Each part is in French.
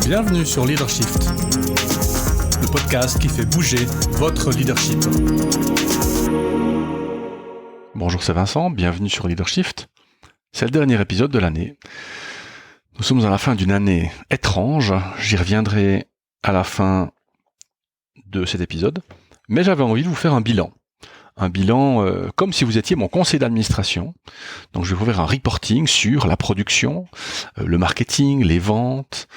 Bienvenue sur Leadershift, le podcast qui fait bouger votre leadership. Bonjour, c'est Vincent, bienvenue sur Leadershift. C'est le dernier épisode de l'année. Nous sommes à la fin d'une année étrange, j'y reviendrai à la fin de cet épisode, mais j'avais envie de vous faire un bilan. Un bilan comme si vous étiez mon conseil d'administration. Donc je vais vous faire un reporting sur la production, le marketing, les ventes,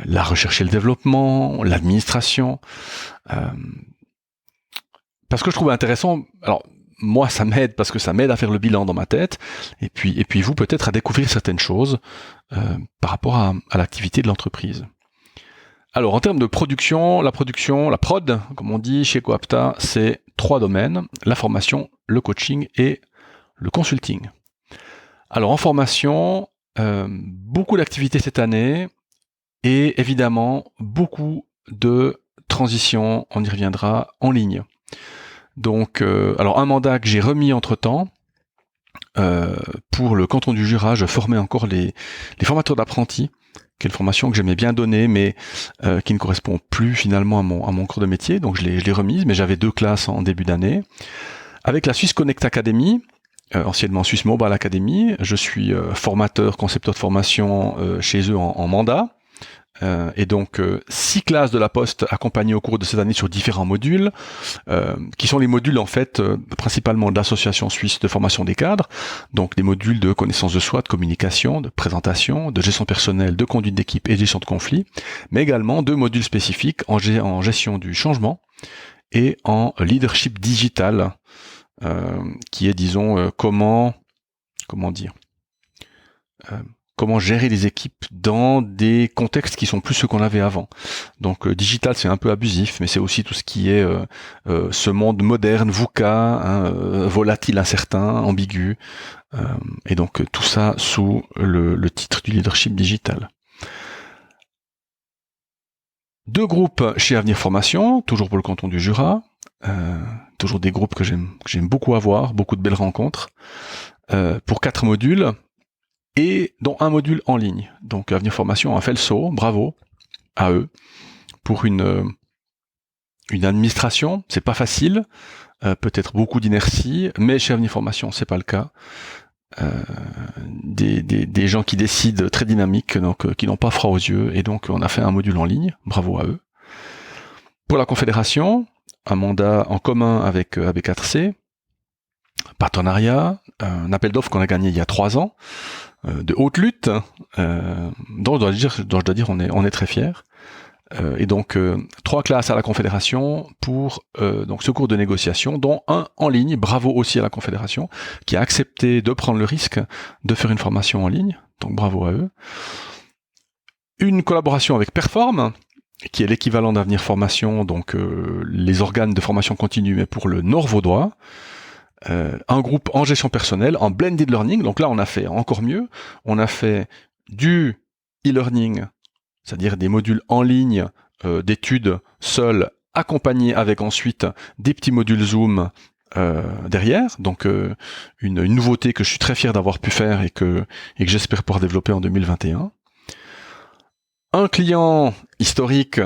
la recherche et le développement, l'administration. Parce que je trouve intéressant, alors moi ça m'aide parce que ça m'aide à faire le bilan dans ma tête, et puis vous peut-être à découvrir certaines choses par rapport à l'activité de l'entreprise. Alors en termes de production, la prod, comme on dit chez Coapta, c'est 3 domaines, la formation, le coaching et le consulting. Alors en formation, beaucoup d'activités cette année et évidemment beaucoup de transitions, on y reviendra, en ligne. Donc alors un mandat que j'ai remis entre-temps, pour le canton du Jura, je formais encore les formateurs d'apprentis, qui est une formation que j'aimais bien donner, mais qui ne correspond plus finalement à mon cours de métier, donc je l'ai remise, mais j'avais 2 classes en début d'année. Avec la Swiss Connect Academy, anciennement Swiss Mobile Academy, je suis formateur, concepteur de formation chez eux en mandat. Et donc 6 classes de la Poste accompagnées au cours de cette année sur différents modules, qui sont les modules en fait principalement de l'association suisse de formation des cadres, donc des modules de connaissance de soi, de communication, de présentation, de gestion personnelle, de conduite d'équipe et de gestion de conflits, mais également 2 modules spécifiques en gestion du changement et en leadership digital, qui est disons comment gérer les équipes dans des contextes qui sont plus ceux qu'on avait avant. Donc digital, c'est un peu abusif, mais c'est aussi tout ce qui est ce monde moderne, VUCA, volatile, incertain, ambigu, et donc tout ça sous le titre du leadership digital. 2 groupes chez Avenir Formation, toujours pour le canton du Jura, toujours des groupes que j'aime beaucoup avoir, beaucoup de belles rencontres, pour 4 modules, et dont un module en ligne. Donc Avenir Formation a fait le saut, bravo à eux. Pour une administration, c'est pas facile, peut-être beaucoup d'inertie, mais chez Avenir Formation, c'est pas le cas. Des gens qui décident, très dynamiques, donc qui n'ont pas froid aux yeux, et donc on a fait un module en ligne, bravo à eux. Pour la Confédération, un mandat en commun avec A4C, partenariat, un appel d'offres qu'on a gagné il y a 3 ans, de haute lutte, dont je dois dire on est très fiers. Et donc 3 classes à la Confédération pour donc ce cours de négociation, dont un en ligne. Bravo aussi à la Confédération qui a accepté de prendre le risque de faire une formation en ligne. Donc bravo à eux. Une collaboration avec Perform, qui est l'équivalent d'Avenir Formation, donc les organes de formation continue, mais pour le Nord vaudois. Un groupe en gestion personnelle, en blended learning. Donc là, on a fait encore mieux. On a fait du e-learning, c'est-à-dire des modules en ligne d'études seuls, accompagnés avec ensuite des petits modules Zoom derrière. Donc une nouveauté que je suis très fier d'avoir pu faire et que j'espère pouvoir développer en 2021. Un client historique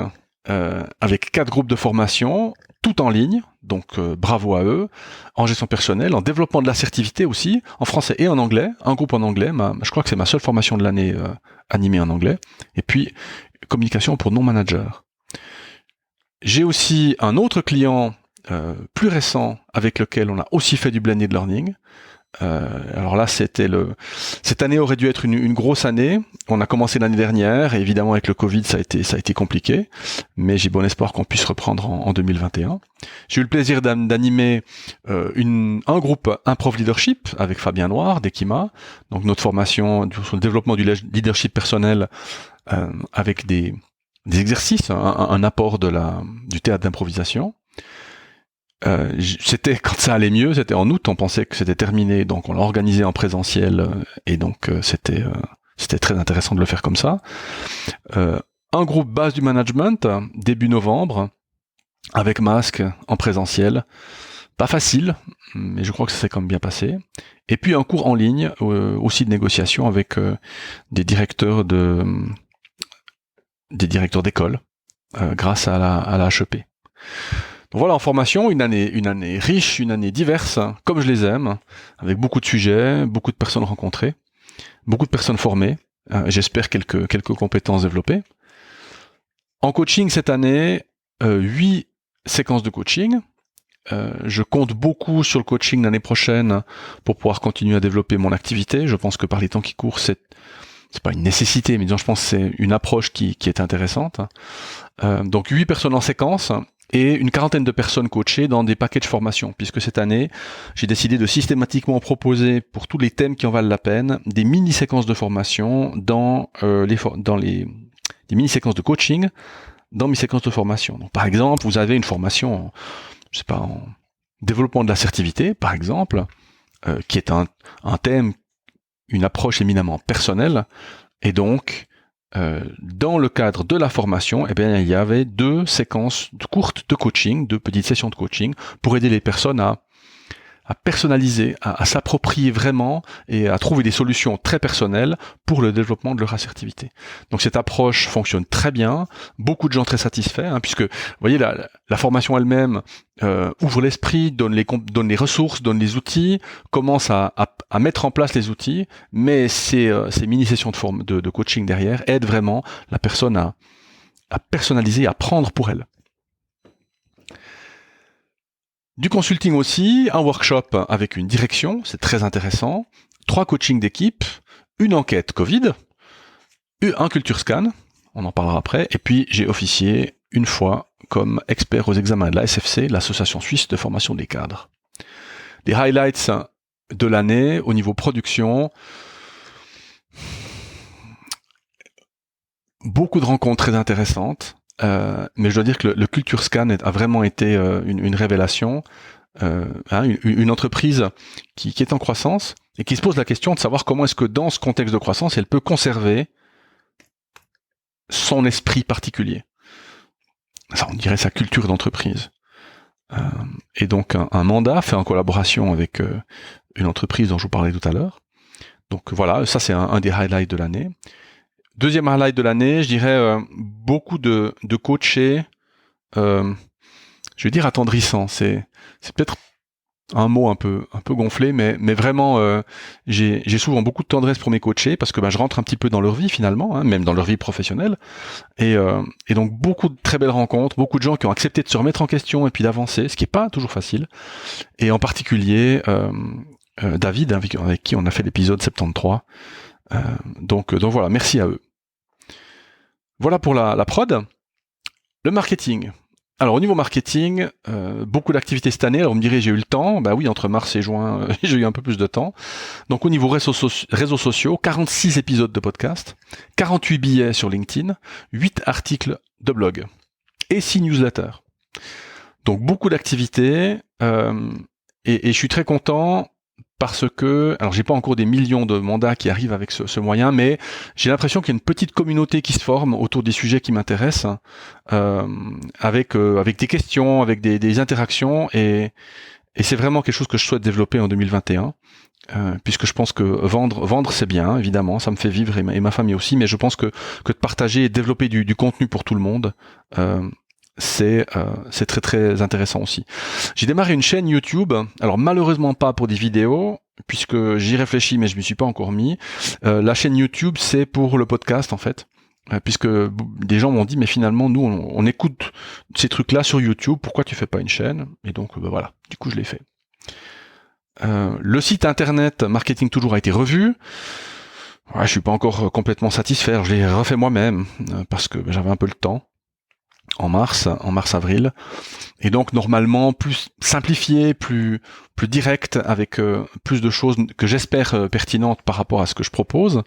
avec 4 groupes de formation, tout en ligne, donc bravo à eux, en gestion personnelle, en développement de l'assertivité aussi, en français et en anglais, un groupe en anglais, je crois que c'est ma seule formation de l'année animée en anglais, et puis communication pour non-managers. J'ai aussi un autre client plus récent avec lequel on a aussi fait du blended learning. Alors là, cette année aurait dû être une grosse année. On a commencé l'année dernière et évidemment avec le Covid, ça a été compliqué. Mais j'ai bon espoir qu'on puisse reprendre en 2021. J'ai eu le plaisir d'animer un groupe Improv Leadership avec Fabien Noir d'Ekima. Donc notre formation sur le développement du leadership personnel avec des exercices, un apport du théâtre d'improvisation. C'était quand ça allait mieux, c'était en août, on pensait que c'était terminé, donc on l'a organisé en présentiel, et donc c'était très intéressant de le faire comme ça. Un groupe base du management, début novembre, avec masque, en présentiel. Pas facile, mais je crois que ça s'est quand même bien passé. Et puis un cours en ligne, aussi de négociation avec des directeurs des directeurs d'école grâce à la HEP. Donc voilà, en formation, une année riche, une année diverse, comme je les aime, avec beaucoup de sujets, beaucoup de personnes rencontrées, beaucoup de personnes formées, j'espère quelques compétences développées. En coaching cette année, 8 séquences de coaching. Je compte beaucoup sur le coaching l'année prochaine pour pouvoir continuer à développer mon activité. Je pense que par les temps qui courent, c'est pas une nécessité, mais disons, je pense que c'est une approche qui est intéressante. Donc 8 personnes en séquence et une quarantaine de personnes coachées dans des packages formation, puisque cette année, j'ai décidé de systématiquement proposer pour tous les thèmes qui en valent la peine des mini-séquences de formation dans des mini-séquences de coaching dans mes séquences de formation. Donc, par exemple, vous avez une formation en développement de l'assertivité, par exemple, qui est un thème, une approche éminemment personnelle, et donc dans le cadre de la formation, il y avait 2 séquences courtes de coaching, 2 petites sessions de coaching pour aider les personnes à personnaliser, à s'approprier vraiment et à trouver des solutions très personnelles pour le développement de leur assertivité. Donc cette approche fonctionne très bien, beaucoup de gens très satisfaits, puisque vous voyez la formation elle-même ouvre l'esprit, donne les ressources, donne les outils, commence à mettre en place les outils, mais ces mini-sessions de coaching derrière aident vraiment la personne à personnaliser, à prendre pour elle. Du consulting aussi, un workshop avec une direction, c'est très intéressant, 3 coachings d'équipe, une enquête Covid, un culture scan, on en parlera après, et puis j'ai officié une fois comme expert aux examens de la SFC, l'Association Suisse de Formation des Cadres. Les highlights de l'année au niveau production, beaucoup de rencontres très intéressantes, mais je dois dire que le Culture Scan a vraiment été une révélation, une entreprise qui est en croissance et qui se pose la question de savoir comment est-ce que dans ce contexte de croissance, elle peut conserver son esprit particulier. Ça, on dirait sa culture d'entreprise. Et donc un mandat fait en collaboration avec une entreprise dont je vous parlais tout à l'heure. Donc voilà, ça c'est un des highlights de l'année. Deuxième highlight de l'année, je dirais beaucoup de coachés, je vais dire attendrissants. C'est peut-être un mot un peu gonflé, mais vraiment j'ai souvent beaucoup de tendresse pour mes coachés parce que je rentre un petit peu dans leur vie finalement, même dans leur vie professionnelle, et donc beaucoup de très belles rencontres, beaucoup de gens qui ont accepté de se remettre en question et puis d'avancer, ce qui est pas toujours facile, et en particulier David avec qui on a fait l'épisode 73. Donc voilà, merci à eux. Voilà pour la prod. Le marketing. Alors au niveau marketing, beaucoup d'activités cette année. Alors vous me direz, j'ai eu le temps. Oui, entre mars et juin, j'ai eu un peu plus de temps. Donc au niveau réseaux sociaux, 46 épisodes de podcast, 48 billets sur LinkedIn, 8 articles de blog et 6 newsletters. Donc beaucoup d'activités et je suis très content parce que, alors j'ai pas encore des millions de mandats qui arrivent avec ce moyen, mais j'ai l'impression qu'il y a une petite communauté qui se forme autour des sujets qui m'intéressent, avec des questions, avec des interactions, et c'est vraiment quelque chose que je souhaite développer en 2021, puisque je pense que vendre c'est bien, évidemment, ça me fait vivre et ma famille aussi, mais je pense que de partager et de développer du contenu pour tout le monde, c'est très très intéressant aussi. J'ai démarré une chaîne YouTube, alors malheureusement pas pour des vidéos, puisque j'y réfléchis mais je m'y suis pas encore mis. La chaîne YouTube c'est pour le podcast en fait, puisque des gens m'ont dit mais finalement nous on écoute ces trucs là sur YouTube, pourquoi tu fais pas une chaîne? Et donc voilà, du coup je l'ai fait. Le site internet Marketing Toujours a été revu. Je suis pas encore complètement satisfait, je l'ai refait moi-même parce que j'avais un peu le temps. En mars-avril, et donc normalement plus simplifié, plus direct, avec plus de choses que j'espère pertinentes par rapport à ce que je propose.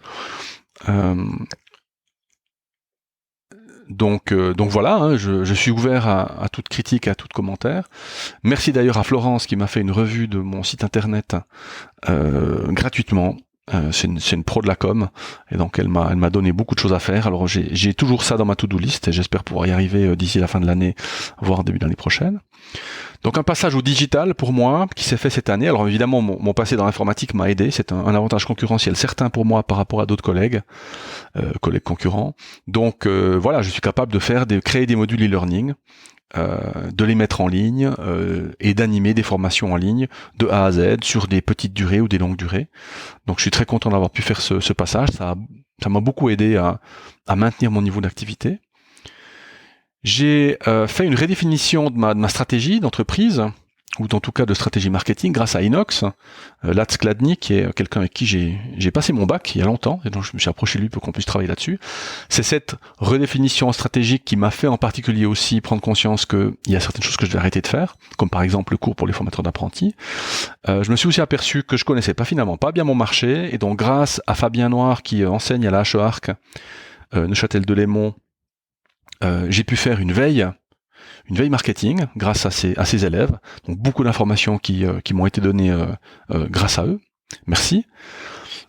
Donc voilà, je suis ouvert à toute critique, à tout commentaire. Merci d'ailleurs à Florence qui m'a fait une revue de mon site internet gratuitement. C'est une pro de la com, et donc elle m'a donné beaucoup de choses à faire. Alors j'ai toujours ça dans ma to-do list et j'espère pouvoir y arriver d'ici la fin de l'année, voire début de l'année prochaine. Donc un passage au digital pour moi qui s'est fait cette année. Alors évidemment mon passé dans l'informatique m'a aidé, c'est un avantage concurrentiel certain pour moi par rapport à d'autres collègues concurrents. Donc voilà, je suis capable de créer des modules e-learning, de les mettre en ligne et d'animer des formations en ligne de A à Z sur des petites durées ou des longues durées. Donc je suis très content d'avoir pu faire ce passage, ça m'a beaucoup aidé à maintenir mon niveau d'activité. J'ai fait une redéfinition de ma stratégie d'entreprise, ou en tout cas de stratégie marketing, grâce à Inox, Lats Kladny, qui est quelqu'un avec qui j'ai passé mon bac il y a longtemps, et donc je me suis approché de lui pour qu'on puisse travailler là-dessus. C'est cette redéfinition stratégique qui m'a fait en particulier aussi prendre conscience qu'il y a certaines choses que je vais arrêter de faire, comme par exemple le cours pour les formateurs d'apprentis. Je me suis aussi aperçu que je connaissais finalement pas bien mon marché, et donc grâce à Fabien Noir, qui enseigne à la HEARC, Neuchâtel-de-Lémont, j'ai pu faire une veille marketing grâce à ces élèves. Donc beaucoup d'informations qui m'ont été données grâce à eux. Merci.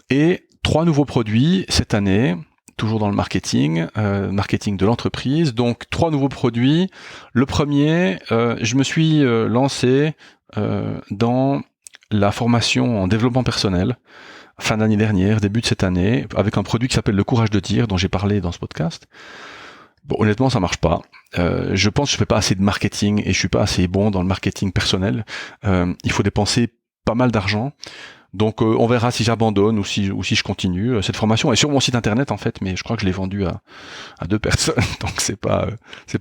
Et 3 nouveaux produits cette année, toujours dans le marketing de l'entreprise. Donc 3 nouveaux produits. Le premier, je me suis lancé dans la formation en développement personnel fin d'année dernière, début de cette année, avec un produit qui s'appelle le courage de dire, dont j'ai parlé dans ce podcast. Bon, honnêtement, ça marche pas. Je pense que je fais pas assez de marketing et je suis pas assez bon dans le marketing personnel. Il faut dépenser pas mal d'argent. Donc, on verra si j'abandonne ou si je continue. Cette formation est sur mon site internet, en fait, mais je crois que je l'ai vendue à 2 personnes. Donc, c'est pas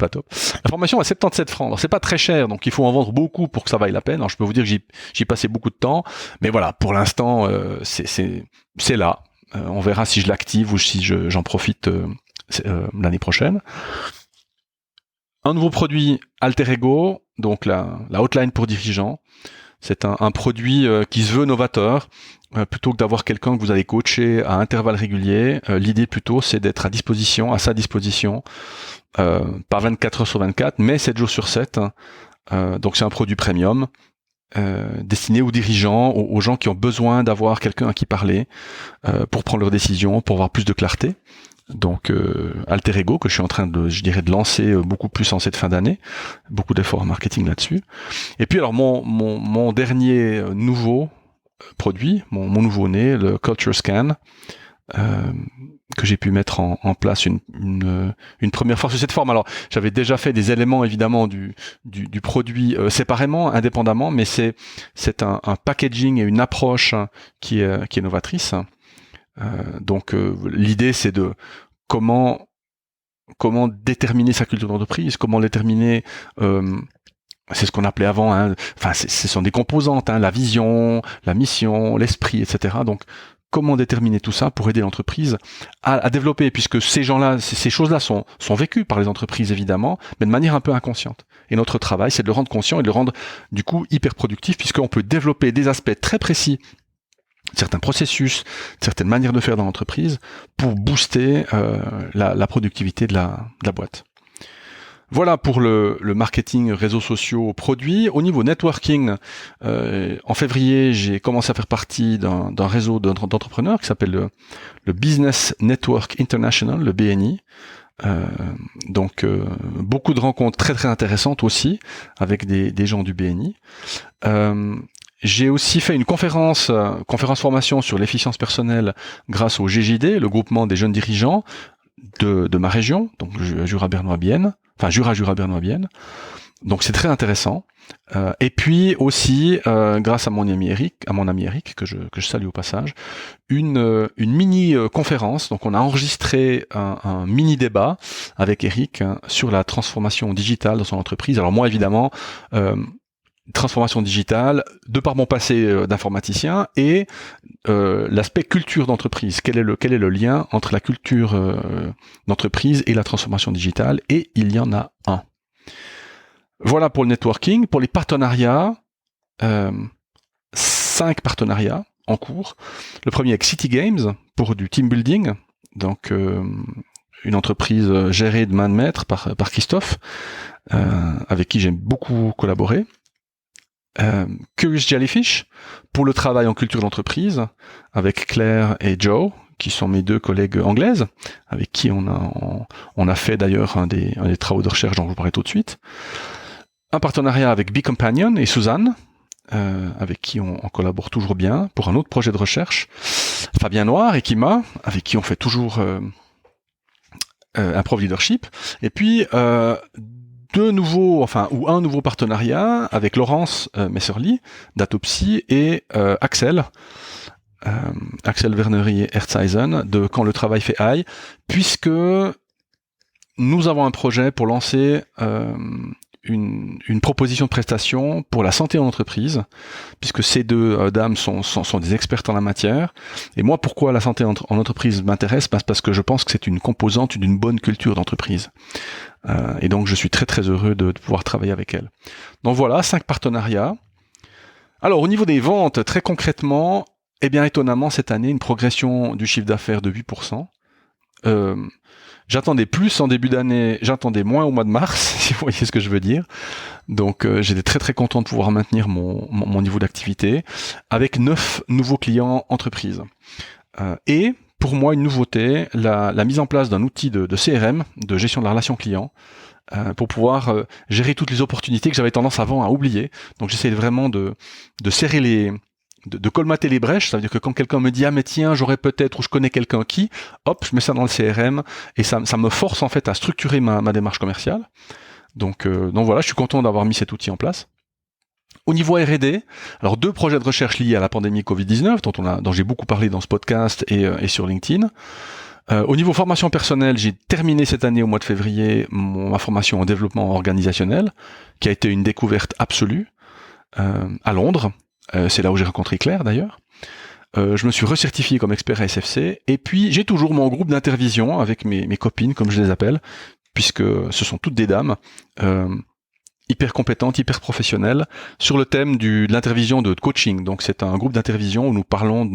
top. La formation à 77 francs. Alors, c'est pas très cher. Donc, il faut en vendre beaucoup pour que ça vaille la peine. Alors, je peux vous dire que j'y passé beaucoup de temps. Mais voilà, pour l'instant, c'est là. On verra si je l'active ou si j'en profite, l'année prochaine. Un nouveau produit Alter Ego, donc la hotline pour dirigeants. C'est un produit qui se veut novateur. Plutôt que d'avoir quelqu'un que vous allez coacher à intervalles réguliers, l'idée plutôt c'est d'être à sa disposition, pas 24 heures sur 24, mais 7 jours sur 7. Donc c'est un produit premium destiné aux dirigeants, aux gens qui ont besoin d'avoir quelqu'un à qui parler pour prendre leurs décisions, pour avoir plus de clarté. Donc Alter Ego, que je suis en train de lancer beaucoup plus en cette fin d'année, beaucoup d'efforts en marketing là-dessus. Et puis alors mon dernier nouveau produit, mon nouveau-né, le Culture Scan, que j'ai pu mettre en place une première fois sous cette forme. Alors j'avais déjà fait des éléments évidemment du produit séparément, indépendamment, mais c'est un packaging et une approche qui est novatrice. Donc l'idée c'est de comment déterminer sa culture d'entreprise, comment déterminer c'est ce qu'on appelait avant, enfin ce sont des composantes, la vision, la mission, l'esprit, etc. Donc comment déterminer tout ça pour aider l'entreprise à développer, puisque ces choses-là sont vécues par les entreprises évidemment, mais de manière un peu inconsciente. Et notre travail, c'est de le rendre conscient et de le rendre du coup hyper productif, puisqu'on peut développer des aspects très précis, certains processus, certaines manières de faire dans l'entreprise pour booster la productivité de la boîte. Voilà pour le marketing, réseaux sociaux, produits. Au niveau networking, en février, j'ai commencé à faire partie d'un réseau d'entrepreneurs qui s'appelle le Business Network International, le BNI. Donc beaucoup de rencontres très très intéressantes aussi avec des gens du BNI. J'ai aussi fait une conférence formation sur l'efficience personnelle grâce au GJD, le groupement des jeunes dirigeants de ma région, donc Jura-Bernois-Bienne. Donc c'est très intéressant. Et puis aussi, grâce à mon ami Eric, que je salue au passage, une mini conférence. Donc on a enregistré un mini débat avec Eric sur la transformation digitale dans son entreprise. Alors moi évidemment, transformation digitale, de par mon passé d'informaticien et l'aspect culture d'entreprise. Quel est le lien entre la culture d'entreprise et la transformation digitale? Et il y en a un. Voilà pour le networking. Pour les partenariats, 5 partenariats en cours. Le premier avec City Games pour du team building, donc une entreprise gérée de main de maître par Christophe, avec qui j'aime beaucoup collaborer. Curious Jellyfish pour le travail en culture d'entreprise avec Claire et Joe, qui sont mes 2 collègues anglaises, avec qui on a fait d'ailleurs un des travaux de recherche dont je vous parlerai tout de suite. un partenariat avec Bee Companion et Suzanne, avec qui on collabore toujours bien, pour un autre projet de recherche. Fabien Noir et Kima, avec qui on fait toujours Improv Leadership. Et puis, un nouveau partenariat avec Laurence Messerly, d'Atopsy, et Axel Wernery et Herzheisen, de Quand le travail fait aille, puisque nous avons un projet pour lancer une proposition de prestation pour la santé en entreprise, puisque ces deux dames sont des expertes en la matière. Et moi, pourquoi la santé en entreprise m'intéresse? Parce que je pense que c'est une composante d'une bonne culture d'entreprise. Et donc, je suis très très heureux de pouvoir travailler avec elles. Donc voilà, 5 partenariats. Alors, au niveau des ventes, très concrètement, eh bien, étonnamment, cette année, une progression du chiffre d'affaires de 8%. J'attendais plus en début d'année, j'attendais moins au mois de mars, si vous voyez ce que je veux dire. Donc j'étais très très content de pouvoir maintenir mon niveau d'activité avec 9 nouveaux clients entreprises. Et pour moi, une nouveauté, la mise en place d'un outil de CRM, de gestion de la relation client, pour pouvoir gérer toutes les opportunités que j'avais tendance avant à oublier. Donc j'essaie vraiment de serrer de colmater les brèches. Ça veut dire que quand quelqu'un me dit « Ah mais tiens, j'aurais peut-être, ou je connais quelqu'un qui », hop, je mets ça dans le CRM, et ça me force en fait à structurer ma démarche commerciale. Donc voilà, je suis content d'avoir mis cet outil en place. Au niveau R&D, alors 2 projets de recherche liés à la pandémie Covid-19, dont j'ai beaucoup parlé dans ce podcast et sur LinkedIn. Au niveau formation personnelle, j'ai terminé cette année au mois de février ma formation en développement organisationnel, qui a été une découverte absolue, à Londres. C'est là où j'ai rencontré Claire d'ailleurs. Je me suis recertifié comme expert à SFC, et puis j'ai toujours mon groupe d'intervision avec mes copines, comme je les appelle, puisque ce sont toutes des dames hyper compétentes, hyper professionnelles, sur le thème de l'intervision de coaching. Donc c'est un groupe d'intervision où nous parlons de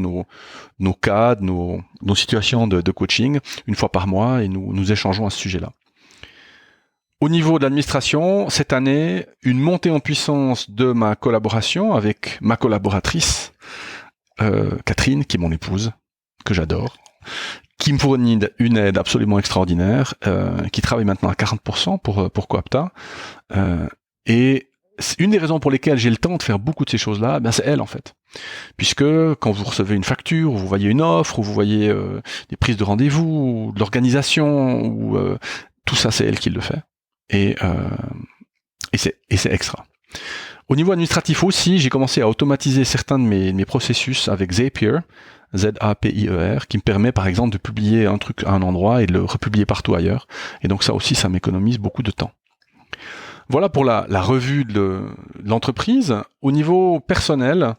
nos cas, de nos situations de coaching, une fois par mois, et nous échangeons à ce sujet-là. Au niveau de l'administration, cette année, une montée en puissance de ma collaboration avec ma collaboratrice, Catherine, qui est mon épouse, que j'adore, qui me fournit une aide absolument extraordinaire, qui travaille maintenant à 40% pour Coapta. Et une des raisons pour lesquelles j'ai le temps de faire beaucoup de ces choses-là, ben c'est elle en fait. Puisque quand vous recevez une facture, ou vous voyez une offre, ou vous voyez des prises de rendez-vous, ou de l'organisation, ou tout ça, c'est elle qui le fait. Et c'est extra. Au niveau administratif aussi, j'ai commencé à automatiser certains de mes processus avec Zapier, Z-A-P-I-E-R, qui me permet par exemple de publier un truc à un endroit et de le republier partout ailleurs. Et donc ça aussi, ça m'économise beaucoup de temps. Voilà pour la revue de l'entreprise. Au niveau personnel,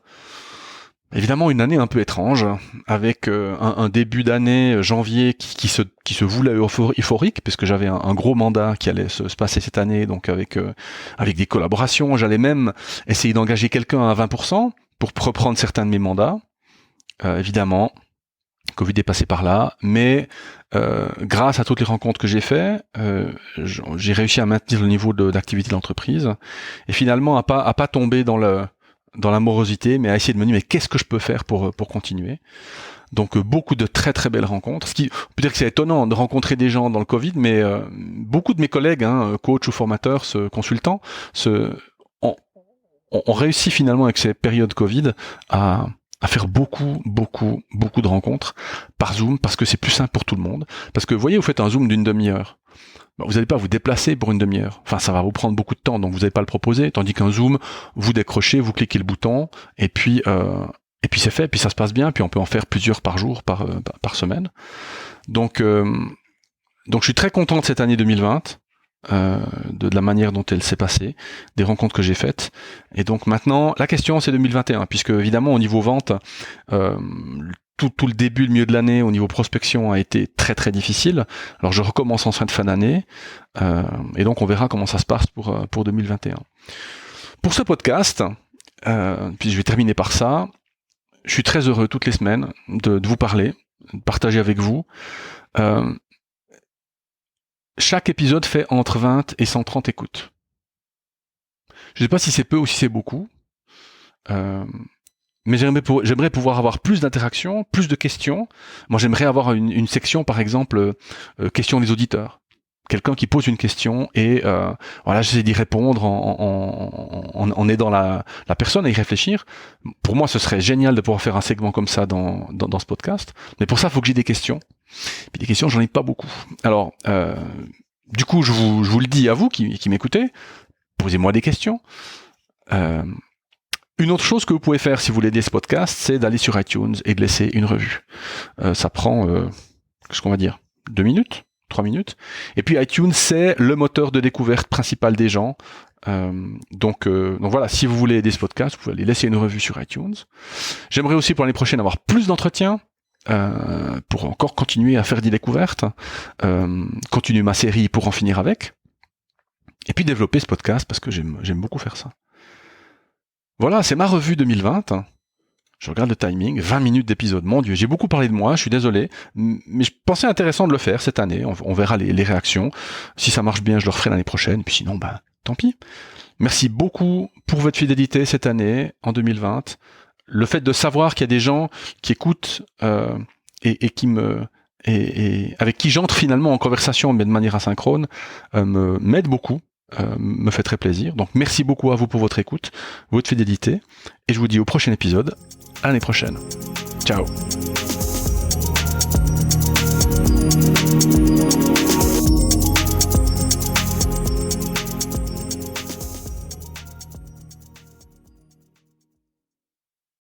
évidemment une année un peu étrange, avec un début d'année janvier qui se voulait euphorique, puisque j'avais un gros mandat qui allait se passer cette année, donc avec des collaborations. J'allais même essayer d'engager quelqu'un à 20% pour reprendre certains de mes mandats. Évidemment, Covid est passé par là, mais grâce à toutes les rencontres que j'ai faites, j'ai réussi à maintenir le niveau d'activité de l'entreprise, et finalement à pas tomber dans la morosité, mais à essayer de me dire mais qu'est-ce que je peux faire pour continuer. Donc beaucoup de très très belles rencontres. On peut dire que c'est étonnant de rencontrer des gens dans le Covid, mais beaucoup de mes collègues, coachs ou formateurs, consultants, ont réussi finalement avec ces périodes Covid à faire beaucoup de rencontres par Zoom, parce que c'est plus simple pour tout le monde. Parce que vous voyez, vous faites un Zoom d'une demi-heure. Vous n'allez pas vous déplacer pour une demi-heure. Enfin, ça va vous prendre beaucoup de temps, donc vous n'allez pas le proposer. Tandis qu'un Zoom, vous décrochez, vous cliquez le bouton, et puis c'est fait, puis ça se passe bien, puis on peut en faire plusieurs par jour, par semaine. Donc je suis très content de cette année 2020, de la manière dont elle s'est passée, des rencontres que j'ai faites. Et donc maintenant, la question c'est 2021, puisque évidemment au niveau vente, tout le début, le milieu de l'année, au niveau prospection, a été très très difficile. Alors je recommence en fin d'année, et donc on verra comment ça se passe pour 2021. Pour ce podcast, puis je vais terminer par ça, je suis très heureux toutes les semaines de vous parler, de partager avec vous. Chaque épisode fait entre 20 et 130 écoutes. Je ne sais pas si c'est peu ou si c'est beaucoup, mais j'aimerais pouvoir avoir plus d'interactions, plus de questions. Moi, j'aimerais avoir une section, par exemple, questions des auditeurs. quelqu'un qui pose une question et voilà, j'essaie d'y répondre en aidant la personne à y réfléchir. Pour moi, ce serait génial de pouvoir faire un segment comme ça dans ce podcast. Mais pour ça, il faut que j'ai des questions. Puis des questions, j'en ai pas beaucoup. Alors, du coup, je vous le dis à vous qui m'écoutez, posez-moi des questions. Une autre chose que vous pouvez faire si vous voulez aider ce podcast, c'est d'aller sur iTunes et de laisser une revue. Ça prend, qu'est-ce qu'on va dire, 2 minutes, 3 minutes. Et puis iTunes, c'est le moteur de découverte principal des gens. Donc voilà, si vous voulez aider ce podcast, vous pouvez aller laisser une revue sur iTunes. J'aimerais aussi pour l'année prochaine avoir plus d'entretiens pour encore continuer à faire des découvertes, continuer ma série pour en finir avec, et puis développer ce podcast parce que j'aime beaucoup faire ça. Voilà, c'est ma revue 2020. Je regarde le timing, 20 minutes d'épisode. Mon Dieu, j'ai beaucoup parlé de moi, je suis désolé. Mais je pensais intéressant de le faire cette année. On verra les réactions. Si ça marche bien, je le referai l'année prochaine. Puis sinon, tant pis. Merci beaucoup pour votre fidélité cette année, en 2020. Le fait de savoir qu'il y a des gens qui écoutent et avec qui j'entre finalement en conversation, mais de manière asynchrone, m'aide beaucoup. Me fait très plaisir. Donc merci beaucoup à vous pour votre écoute, votre fidélité, et je vous dis au prochain épisode, à l'année prochaine. Ciao.